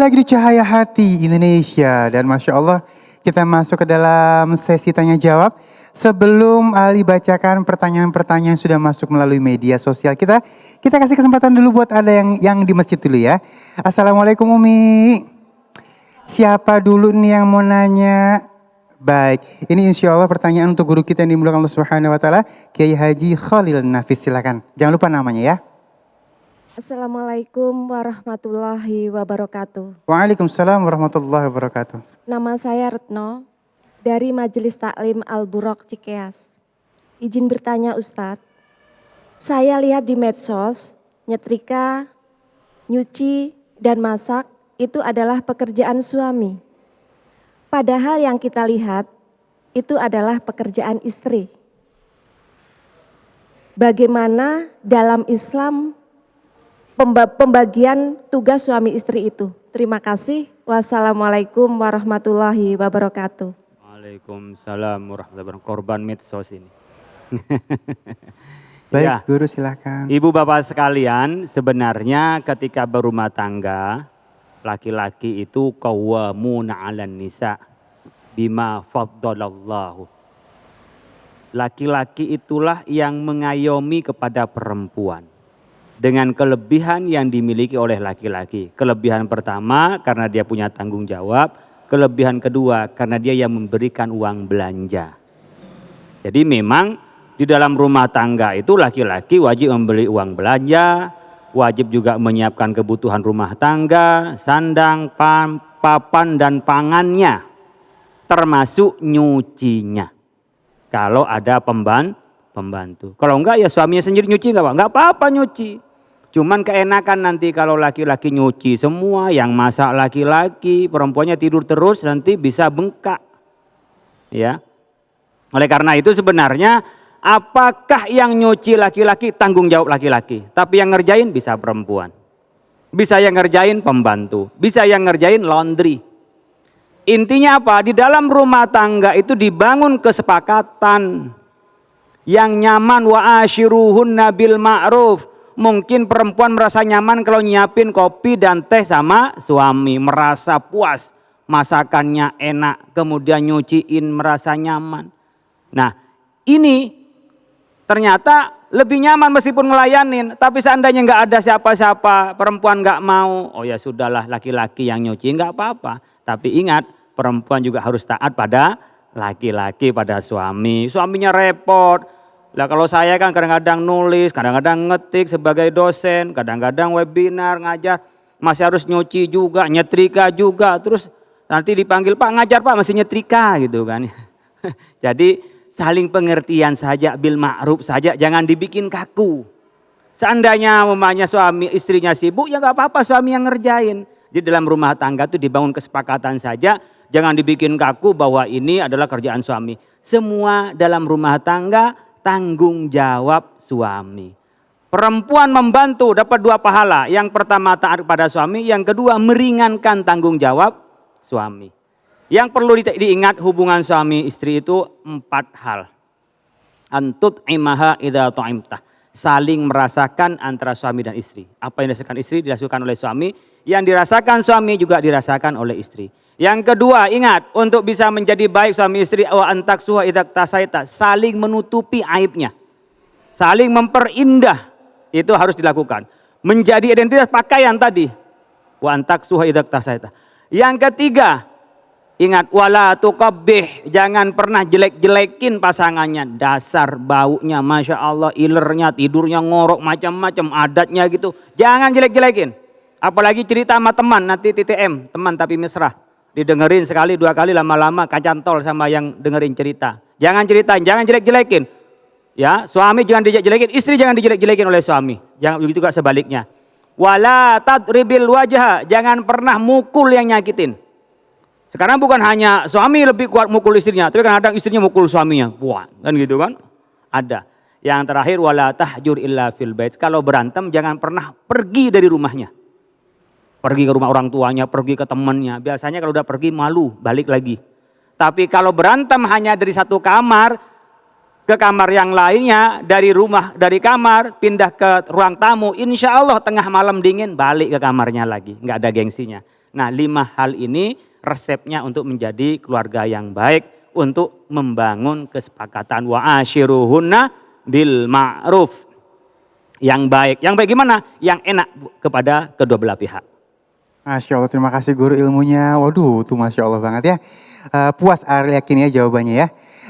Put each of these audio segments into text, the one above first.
lagi di Cahaya Hati Indonesia dan Masya Allah kita masuk ke dalam sesi tanya jawab. Sebelum Ali bacakan pertanyaan-pertanyaan yang sudah masuk melalui media sosial kita kasih kesempatan dulu buat ada yang di masjid dulu ya. Assalamualaikum Umi. Siapa dulu nih yang mau nanya? Baik, ini insya Allah pertanyaan untuk guru kita yang dimulakan Allah Subhanahu Wa Taala, Kiai Haji Khalil Nafis, silakan. Jangan lupa namanya ya. Assalamualaikum warahmatullahi wabarakatuh. Waalaikumsalam warahmatullahi wabarakatuh. Nama saya Retno dari Majelis Taklim Al-Buraq Cikeas. Izin bertanya Ustadz, saya lihat di medsos, nyetrika, nyuci, dan masak itu adalah pekerjaan suami. Padahal yang kita lihat itu adalah pekerjaan istri. Bagaimana dalam Islam pembagian tugas suami istri itu? Terima kasih. Wassalamualaikum warahmatullahi wabarakatuh. Waalaikumsalam warahmatullahi wabarakatuh. Korban medsos ini. Baik, Ya. guru silakan. Ibu bapak sekalian, sebenarnya ketika berumah tangga, laki-laki itu qawwamuna 'alan nisa bima faddalallahu. Laki-laki itulah yang mengayomi kepada perempuan dengan kelebihan yang dimiliki oleh laki-laki. Kelebihan pertama karena dia punya tanggung jawab, kelebihan kedua karena dia yang memberikan uang belanja. Jadi memang di dalam rumah tangga itu laki-laki wajib membeli uang belanja, wajib juga menyiapkan kebutuhan rumah tangga, sandang, papan dan pangannya, termasuk nyucinya. Kalau ada pembantu. Kalau enggak ya suaminya sendiri nyuci enggak apa-apa nyuci. Cuman keenakan nanti kalau laki-laki nyuci semua, yang masak laki-laki, perempuannya tidur terus nanti bisa bengkak. Ya. Oleh karena itu sebenarnya apakah yang nyuci laki-laki tanggung jawab laki-laki, tapi yang ngerjain bisa perempuan. Bisa yang ngerjain pembantu, bisa yang ngerjain laundry. Intinya apa? Di dalam rumah tangga itu dibangun kesepakatan yang nyaman, wa ashiruhunna bil ma'ruf. Mungkin perempuan merasa nyaman kalau nyiapin kopi dan teh sama suami, merasa puas, masakannya enak, kemudian nyuciin merasa nyaman. Nah, ini ternyata lebih nyaman meskipun ngelayanin, tapi seandainya nggak ada siapa-siapa, perempuan nggak mau, oh ya sudahlah laki-laki yang nyuci nggak apa-apa. Tapi ingat, perempuan juga harus taat pada laki-laki, pada suami. Suaminya repot. Lah kalau saya kan kadang-kadang nulis, kadang-kadang ngetik sebagai dosen, kadang-kadang webinar, ngajar, masih harus nyuci juga, nyetrika juga. Terus nanti dipanggil, Pak ngajar Pak masih nyetrika gitu kan. Jadi saling pengertian saja, bil ma'ruf saja, jangan dibikin kaku. Seandainya mamanya suami istrinya sibuk ya nggak apa-apa suami yang ngerjain. Di dalam rumah tangga itu dibangun kesepakatan saja, jangan dibikin kaku bahwa ini adalah kerjaan suami. Semua dalam rumah tangga tanggung jawab suami. Perempuan membantu dapat 2 pahala. Yang pertama taat kepada suami, yang kedua meringankan tanggung jawab suami. Yang perlu diingat hubungan suami istri itu 4 hal. Antut imaha idza ta'imtah. Saling merasakan antara suami dan istri. Apa yang dirasakan istri dirasakan oleh suami, yang dirasakan suami juga dirasakan oleh istri. Yang kedua, ingat untuk bisa menjadi baik suami istri wa antaksuha idza tasaita, saling menutupi aibnya. Saling memperindah itu harus dilakukan. Menjadi identitas pakaian tadi. Wa antaksuha idza tasaita. Yang ketiga, ingat wala tuqabbih, jangan pernah jelek-jelekin pasangannya. Dasar baunya Masya Allah, ilernya, tidurnya ngorok macam-macam, adatnya gitu. Jangan jelek-jelekin. Apalagi cerita sama teman, nanti TTM, teman tapi mesra. Didengerin sekali, 2 kali, lama-lama kacantol sama yang dengerin cerita. Jangan ceritain, jangan jelek-jelekin. Ya, suami jangan dijelek-jelekin, istri jangan dijelek-jelekin oleh suami. Jangan begitu juga sebaliknya. Wala tadribil wajha, jangan pernah mukul yang nyakitin. Sekarang bukan hanya suami lebih kuat mukul istrinya, tapi kadang-kadang istrinya mukul suaminya. Wah, kan gitu kan? Ada. Yang terakhir wala tahjur illa fil bait. Kalau berantem jangan pernah pergi dari rumahnya. Pergi ke rumah orang tuanya, pergi ke temannya. Biasanya kalau udah pergi malu, balik lagi. Tapi kalau berantem hanya dari satu kamar ke kamar yang lainnya, dari rumah, dari kamar pindah ke ruang tamu, insya Allah tengah malam dingin balik ke kamarnya lagi, nggak ada gengsinya. Nah 5 hal ini resepnya untuk menjadi keluarga yang baik, untuk membangun kesepakatan wa ashiruhunna bil ma'ruf. Yang baik gimana? Yang enak kepada kedua belah pihak. Masya Allah, terima kasih guru ilmunya. Waduh, tuh Masya Allah banget ya. Puas Ariel yakin ya jawabannya ya.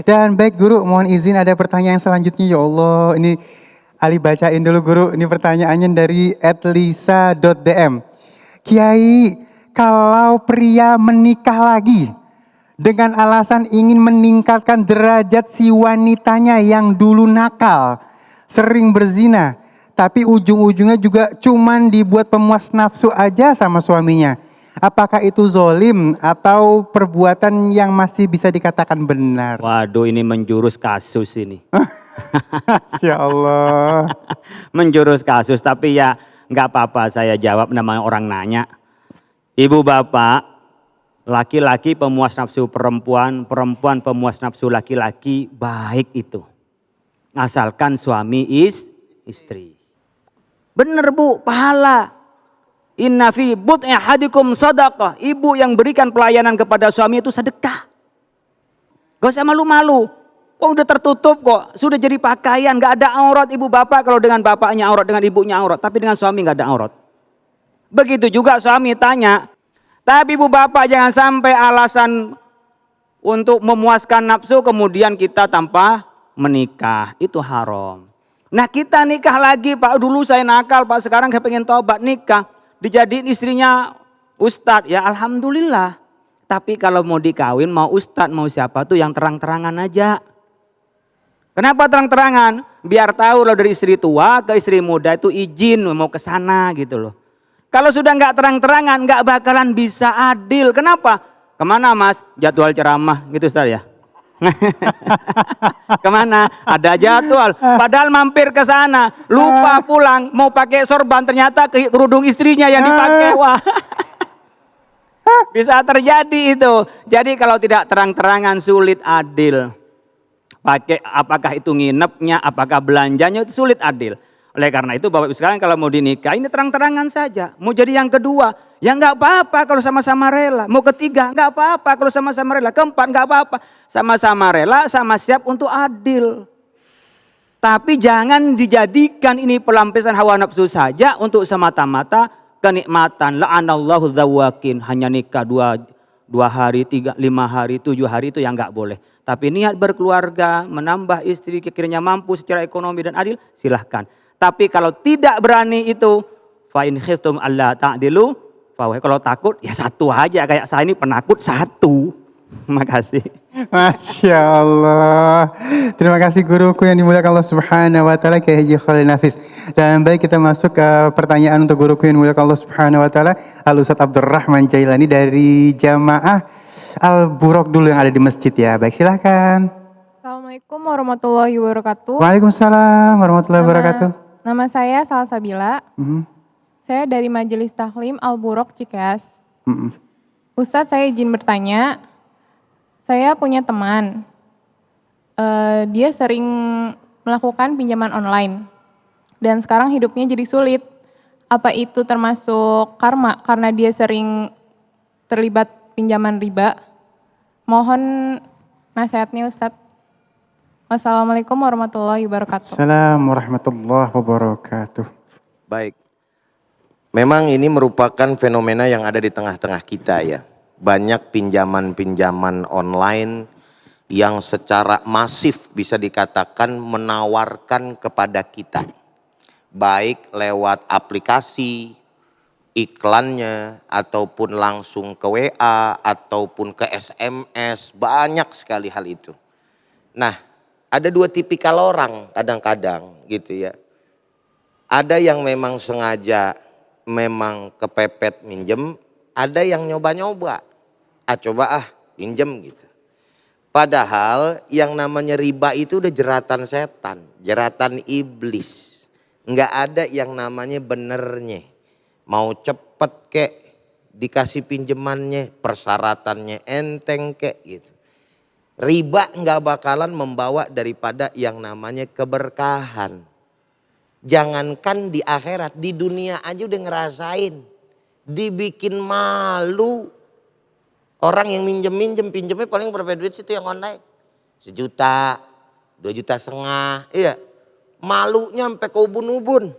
Dan baik guru, mohon izin ada pertanyaan selanjutnya ya Allah. Ini Ali bacain dulu guru, ini pertanyaannya dari @lisa.dm. Kiai, kalau pria menikah lagi dengan alasan ingin meningkatkan derajat si wanitanya yang dulu nakal, sering berzina, tapi ujung-ujungnya juga cuman dibuat pemuas nafsu aja sama suaminya. Apakah itu zolim atau perbuatan yang masih bisa dikatakan benar? Waduh, ini menjurus kasus ini. Masya Allah. Menjurus kasus, tapi ya nggak apa-apa saya jawab, namanya orang nanya. Ibu bapak, laki-laki pemuas nafsu perempuan, perempuan pemuas nafsu laki-laki, baik itu. Asalkan suami istri. Bener bu, pahala. Inna fi bud'i ahadikum sadaqah. Ibu yang berikan pelayanan kepada suami itu sedekah. Gak usah malu-malu. Oh udah tertutup kok, sudah jadi pakaian, gak ada aurat ibu bapak. Kalau dengan bapaknya aurat, dengan ibunya aurat, tapi dengan suami gak ada aurat. Begitu juga suami tanya, tapi ibu bapak jangan sampai alasan untuk memuaskan nafsu kemudian kita tanpa menikah, itu haram. Nah kita nikah lagi pak, dulu saya nakal pak, sekarang saya pengen tobat, nikah, dijadiin istrinya ustadz, ya alhamdulillah. Tapi kalau mau dikawin, mau ustadz, mau siapa tuh yang terang-terangan aja. Kenapa terang-terangan? Biar tahu loh dari istri tua ke istri muda itu izin mau ke sana gitu loh. Kalau sudah nggak terang-terangan nggak bakalan bisa adil. Kenapa? Kemana mas? Jadwal ceramah gitu Ustaz ya. Kemana? Ada jadwal. Padahal mampir ke sana, lupa pulang, mau pakai sorban ternyata kerudung istrinya yang dipakai. Wah. Bisa terjadi itu. Jadi kalau tidak terang-terangan sulit adil. Pakai apakah itu nginepnya, apakah belanjanya itu sulit adil. Oleh karena itu Bapak Ibu sekalian kalau mau dinikah ini terang-terangan saja. Mau jadi yang kedua, ya nggak apa-apa kalau sama-sama rela. Mau ketiga nggak apa-apa kalau sama-sama rela. Keempat nggak apa-apa. Sama-sama rela, sama siap untuk adil. Tapi jangan dijadikan ini pelampiasan hawa nafsu saja untuk semata-mata kenikmatan. La'anallahu dzawwakin, hanya nikah dua hari, 5 hari, 7 hari itu yang nggak boleh. Tapi niat berkeluarga, menambah istri, kiranya mampu secara ekonomi dan adil, silahkan. Tapi kalau tidak berani itu, fa in khiftum alla ta'dilu, kalau takut ya satu aja, kayak saya ini penakut satu. Makasih. Masya Allah. Terima kasih guruku yang dimuliakan Allah Subhanahu wa taala, Kiai Haji Khalil Nafis. Dan baik kita masuk ke pertanyaan untuk guruku yang dimuliakan Allah Subhanahu wa taala, Al Ustadz Abdurrahman Jailani dari Jamaah Al Burok dulu yang ada di masjid ya. Baik silahkan. Assalamualaikum warahmatullahi wabarakatuh. Waalaikumsalam warahmatullahi wabarakatuh. Nama saya Salsabila. Mhm. Saya dari Majelis Taklim Al Burok Cikeas. Mhm. Ustadz, saya izin bertanya. Saya punya teman. Dia sering melakukan pinjaman online. Dan sekarang hidupnya jadi sulit. Apa itu termasuk karma karena dia sering terlibat pinjaman riba? Mohon nasihatnya Ustadz. Wassalamualaikum warahmatullahi wabarakatuh. Assalamualaikum warahmatullahi wabarakatuh. Baik, memang ini merupakan fenomena yang ada di tengah-tengah kita ya. Banyak pinjaman-pinjaman online yang secara masif bisa dikatakan menawarkan kepada kita. Baik lewat aplikasi, iklannya, ataupun langsung ke WA, ataupun ke SMS, banyak sekali hal itu. Nah, ada dua tipikal orang kadang-kadang gitu ya. Ada yang memang sengaja memang kepepet minjem, ada yang nyoba-nyoba. Coba pinjem gitu. Padahal yang namanya riba itu udah jeratan setan, jeratan iblis. Enggak ada yang namanya benernya. Mau cepet kek dikasih pinjemannya, persyaratannya enteng kek gitu. Riba nggak bakalan membawa daripada yang namanya keberkahan. Jangankan di akhirat, di dunia aja udah ngerasain. dibikin malu. Orang yang pinjemnya paling berapa duit sih itu yang online? 1 juta, 2,5 juta. Iya. Malunya sampai ke ubun-ubun.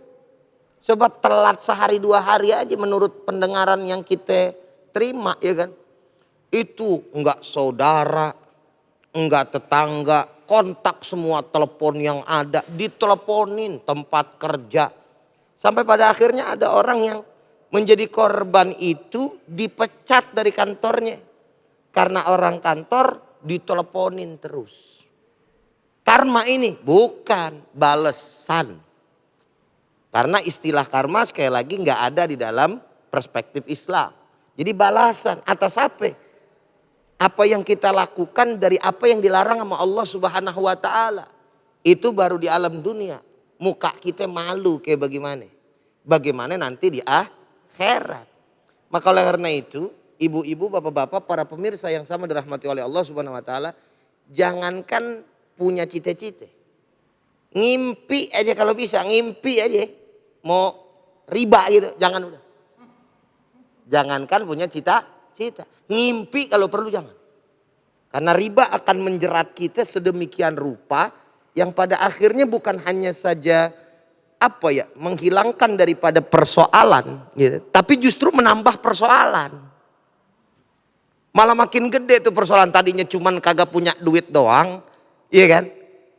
Sebab telat sehari 2 hari aja menurut pendengaran yang kita terima, ya kan. Itu enggak saudara, enggak tetangga, kontak semua telepon yang ada, diteleponin tempat kerja. Sampai pada akhirnya ada orang yang menjadi korban itu dipecat dari kantornya. Karena orang kantor diteleponin terus. Karma ini bukan balesan. Karena istilah karma sekali lagi nggak ada di dalam perspektif Islam. Jadi balasan atas apa? Apa yang kita lakukan dari apa yang dilarang sama Allah Subhanahu wa taala. Itu baru di alam dunia. Muka kita malu kayak bagaimana? Bagaimana nanti di akhirat. Maka oleh karena itu, ibu-ibu, bapak-bapak, para pemirsa yang sama dirahmati oleh Allah Subhanahu wa taala, jangankan punya cita-cita. Ngimpi aja kalau bisa, ngimpi aja. Mau riba gitu, jangan udah. Jangankan punya cita-cita, ngimpi kalau perlu jangan. Karena riba akan menjerat kita sedemikian rupa yang pada akhirnya bukan hanya saja menghilangkan daripada persoalan gitu, tapi justru menambah persoalan. Malah makin gede tuh persoalan, tadinya cuman kagak punya duit doang, iya kan?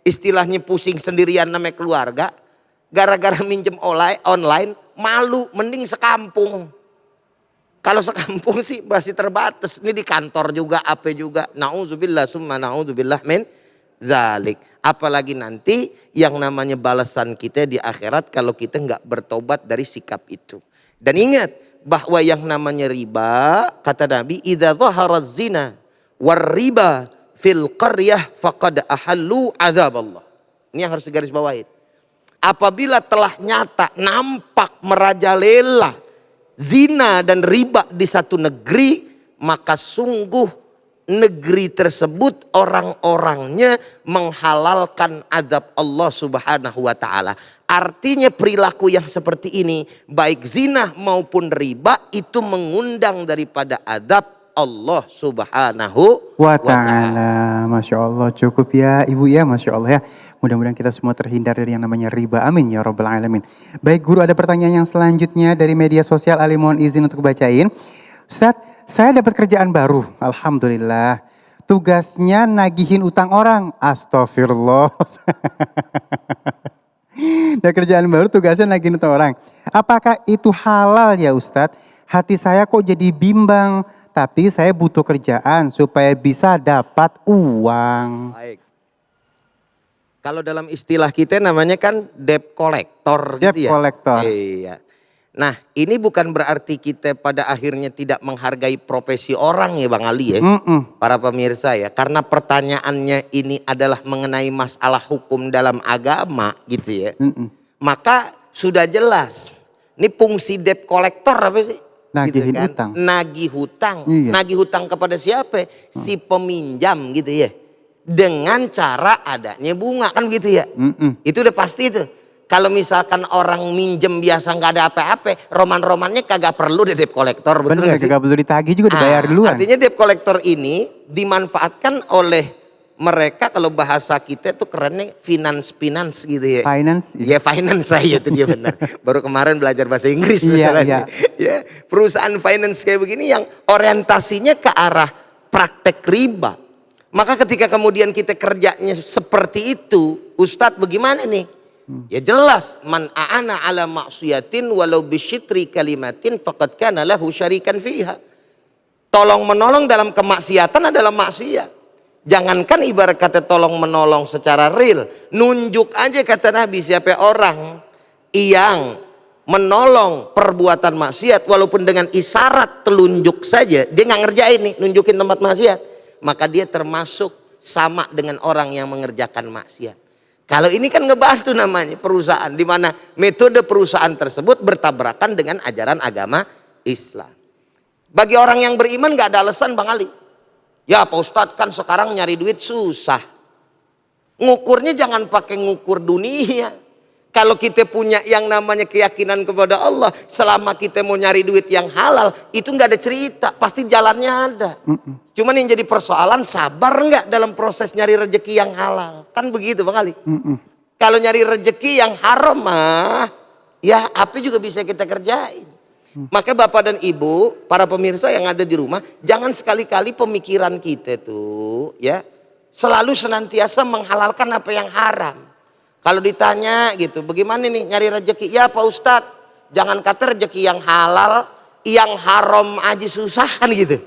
Istilahnya pusing sendirian namanya keluarga, gara-gara minjem online malu, mending sekampung. Kalau sekampung sih masih terbatas, ini di kantor juga, apa juga. Nauzubillah summa nauzubillah min zalik. Apalagi nanti yang namanya balasan kita di akhirat kalau kita nggak bertobat dari sikap itu. Dan ingat bahwa yang namanya riba, kata Nabi, idza dhaharaz zina war riba fil qaryah faqad ahallu azaballah. Ini yang harus digarisbawahi. Apabila telah nyata, nampak merajalela zina dan riba di satu negeri, maka sungguh negeri tersebut orang-orangnya menghalalkan azab Allah Subhanahu wa taala. Artinya perilaku yang seperti ini, baik zina maupun riba, itu mengundang daripada azab Allah Subhanahu wa ta'ala. Masya Allah, cukup ya Ibu ya, Masya Allah ya. Mudah-mudahan kita semua terhindar dari yang namanya riba. Amin ya Rabbal Alamin. Baik guru, ada pertanyaan yang selanjutnya dari media sosial. Ali mohon izin untuk bacain. Ustaz, saya dapat kerjaan baru, alhamdulillah. Tugasnya nagihin utang orang, astagfirullah. Nah, kerjaan baru tugasnya nagihin utang orang. Apakah itu halal ya Ustadz? Hati saya kok jadi bimbang. Tapi saya butuh kerjaan supaya bisa dapat uang. Baik. Kalau dalam istilah kita namanya kan debt collector Debt gitu ya. collector. Iya. Nah, ini bukan berarti kita pada akhirnya tidak menghargai profesi orang ya Bang Ali ya. Para pemirsa ya. Karena pertanyaannya ini adalah mengenai masalah hukum dalam agama gitu ya. Maka sudah jelas. Ini fungsi debt collector apa sih? Nagihin gitu kan? utang. Nagih hutang. Iya. Nagih hutang kepada siapa? Si peminjam gitu ya. Dengan cara adanya bunga kan gitu ya. Itu udah pasti tuh. Kalau misalkan orang minjem biasa nggak ada apa-apa, roman-romannya kagak perlu deh debt collector, betul Bener, nggak sih? kagak perlu ditagih juga dibayar duluan. Artinya debt collector ini dimanfaatkan oleh mereka, kalau bahasa kita tuh kerennya finance gitu ya. Finance. Ya finance saya itu dia benar. Baru kemarin belajar bahasa Inggris. Iya. Ya, perusahaan finance kayak begini yang orientasinya ke arah praktek riba. Maka ketika kemudian kita kerjanya seperti itu, Ustadz bagaimana nih? Ya jelas, man a'ana ala maksiatin walau bisyitri kalimatin faqad kana lahu syarikan fiha. Tolong menolong dalam kemaksiatan adalah maksiat. Jangankan ibarat kata tolong menolong secara real, nunjuk aja kata Nabi siapa orang yang menolong perbuatan maksiat walaupun dengan isyarat telunjuk saja, dia nggak ngerjain nih, nunjukin tempat maksiat, maka dia termasuk sama dengan orang yang mengerjakan maksiat. Kalau ini kan ngebantu namanya perusahaan, di mana metode perusahaan tersebut bertabrakan dengan ajaran agama Islam. Bagi orang yang beriman nggak ada alasan Bang Ali. Ya Pak Ustadz kan sekarang nyari duit susah. Ngukurnya jangan pakai ngukur dunia. Kalau kita punya yang namanya keyakinan kepada Allah, selama kita mau nyari duit yang halal, itu nggak ada cerita, pasti jalannya ada. Cuman yang jadi persoalan, sabar nggak dalam proses nyari rezeki yang halal. Kan begitu Bang Ali. Kalau nyari rezeki yang haram mah, ya apa juga bisa kita kerjain. Maka Bapak dan Ibu, para pemirsa yang ada di rumah, jangan sekali-kali pemikiran kita tuh ya selalu senantiasa menghalalkan apa yang haram. Kalau ditanya gitu, bagaimana nih nyari rezeki? Ya Pak Ustadz, jangan kata rezeki yang halal, yang haram aja susah kan gitu.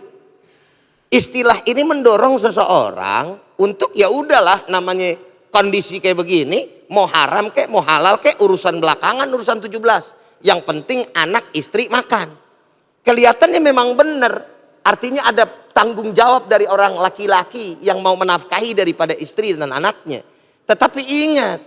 Istilah ini mendorong seseorang untuk ya udahlah namanya kondisi kayak begini, mau haram kek, mau halal kek, urusan belakangan, urusan 17. Yang penting anak istri makan. Kelihatannya memang benar, artinya ada tanggung jawab dari orang laki-laki yang mau menafkahi daripada istri dan anaknya. Tetapi ingat,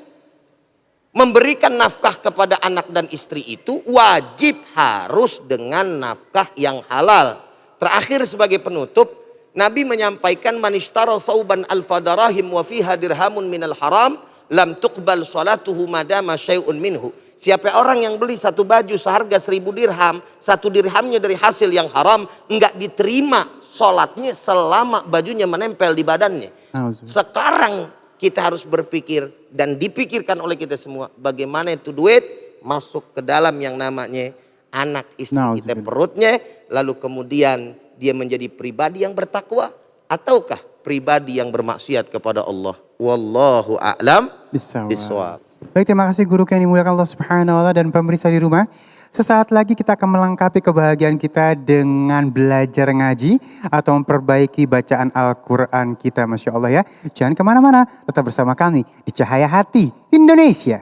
memberikan nafkah kepada anak dan istri itu wajib harus dengan nafkah yang halal. Terakhir sebagai penutup, Nabi menyampaikan man ishtara sauban alfadarahim wa fiha dirhamun minal haram lam tuqbal salatuhu madama syai'un minhu. Siapa orang yang beli satu baju seharga 1000 dirham, satu dirhamnya dari hasil yang haram, enggak diterima sholatnya selama bajunya menempel di badannya. Sekarang kita harus berpikir dan dipikirkan oleh kita semua bagaimana itu duit masuk ke dalam yang namanya anak istri kita perutnya, lalu kemudian dia menjadi pribadi yang bertakwa ataukah pribadi yang bermaksiat kepada Allah. Wallahu a'lam bishawab. Baik, terima kasih guru yang dimuliakan Allah Subhanahu wa taala dan pemirsa di rumah. Sesaat lagi kita akan melengkapi kebahagiaan kita dengan belajar ngaji atau memperbaiki bacaan Al-Quran kita. Masya Allah ya. Jangan kemana-mana, tetap bersama kami di Cahaya Hati Indonesia.